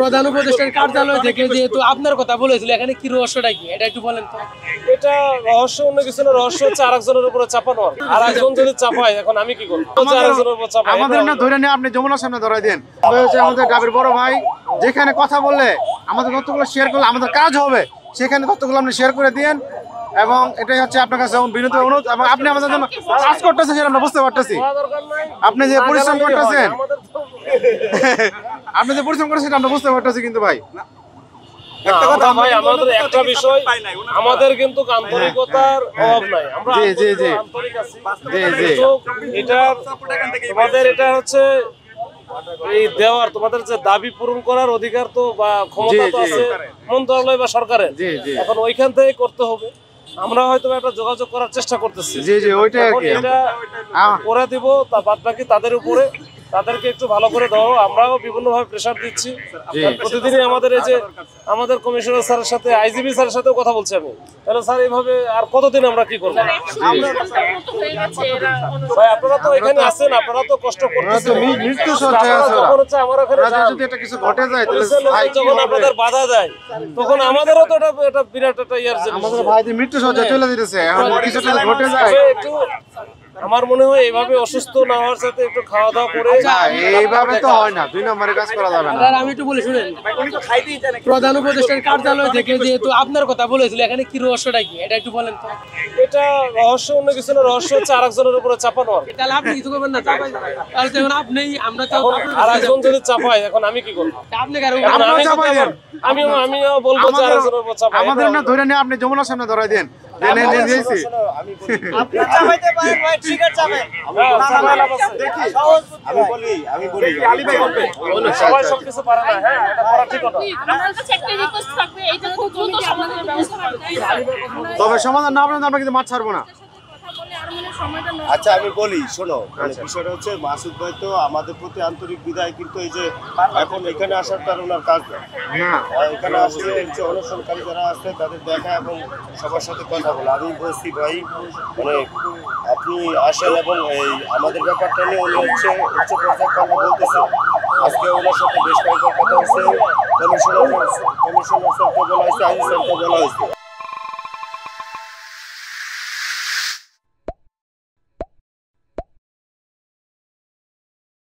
প্রধান উপদেষ্টার কার্যালয় থেকে যেহেতু আপনার কথা বলেছিল, এখানে কি রহস্যটা কি এটা একটু বলেন তো। এটা রহস্য অন্য কিছু না, রহস্য হচ্ছে আরেকজনের উপরে চাপানো। আর একজন যদি চাপায়, এখন আমি কি করব? আরেকজনের উপর চাপায় আমাদের না ধরে নিয়ে আপনি যমুনার সামনে ধরাই দেন। আমাদের ডাবের বড় ভাই যেখানে কথা বললে আমাদের তথ্যগুলো শেয়ার করলে আমাদের কাজ হবে, সেখানে তথ্যগুলো আপনি শেয়ার করে দিন। এবং এটাই হচ্ছে আপনার কাছে বিনীত অনুরোধ। এবং আপনি আমাদের জন্য কাজ করতেছেন সেটা আমরা বুঝতে পারতেছি। আপনি যে পরিশ্রম করতেছেন আপনি যে পরিশ্রম করতেছেন আমরা বুঝতে পারতেছি। কিন্তু ভাই একটা কথা ভাই, আমাদের একটা বিষয়, আমাদের কিন্তু আন্তরিকতার অভাব নাই। আমরা আন্তরিক আছি। এটা তোমাদের এটা হচ্ছে এই দেওয়ার, তোমাদের যে দাবি পূরণ করার অধিকার তো বা ক্ষমতা তো আছে মন্ত্রণালয় বা সরকারের। এখন ওইখান থেকে করতে হবে। আমরা হয়তো একটা যোগাযোগ করার চেষ্টা করতেছি, এটা করে দিব। তা বাদ বাকি তাদের উপরে, তাদেরকে একটু ভালো করে দাও। আমরাও বিভিন্ন ভাবে প্রেসার দিচ্ছি প্রতিদিনই। আমাদের এই যে আমাদের কমিশনার স্যারের সাথে, আইজিপি স্যারের সাথেও কথা বলছি আমি। তাহলে স্যার এইভাবে আর কতদিন আমরা কি করবো? ভাই আপনারা তো এখানে আছেন, আপনারা তো কষ্ট করতেছেন। যখন আপনাদের বাধা যায় তখন আমাদেরও তো এটা বিরাট একটা ইয়ার মৃত্যু সজ্জা চলে যেতেছে। আমার মনে হয় এইভাবে অসুস্থ না হওয়ার সাথে একটু খাওয়া দাওয়া করে, এইভাবে তো হয় না, 2 নম্বরে কাজ করা যাবে না। আমি একটু বলে শুনেন, প্রধান উপদেষ্টার কার্যালয় থেকে যেহেতু আপনার কথা বলেছিল, এখানে কি রহস্যটা কি এটা একটু বলেন তো। এটা রহস্য অন্য কিছু না, রহস্য হচ্ছে আরেকজনের উপরে চাপানো। তাহলে আপনি কিছু করবেন না, চাপাই তাহলে তো এখন আপনি, আমরা তো আরেকজন যদি চাপায়, এখন আমি কি করবো? আপনি আমিও বলবো যে আরেকজনের উপর চাপায়। আমাদের না ধরে নিয়ে আপনি যমুনার সামনে ধরাই দেন। সবাই সবকিছু পারে না। হ্যাঁ, এটা করা ঠিক না। তবে সমাধান না আপনার আমরা কিন্তু মাছ ছাড়বো না। আচ্ছা আমি বলি, শোনো, বিষয়টা হচ্ছে মাসুদ ভাই তো আমাদের প্রতি আন্তরিক বিদায়, কিন্তু এই যে এখন এখানে আসার তার ওনার কাজ না। এখানে আসলে যে অনুসরণকারী যারা আছে তাদের দেখা এবং সবার সাথে কথা বলা। আমি বলছি ভাই, মানে আপনি আসেন এবং এই আমাদের ব্যাপারটা নিয়ে উনি হচ্ছে উচ্চ পর্যায়ে কথা বলতেছে। আজকে ওনার সাথে বেশ কয়েকবার কথা হচ্ছে, কমিশনার স্যারকে বলা হয়েছে, আইন স্যারকে বলা হয়েছে।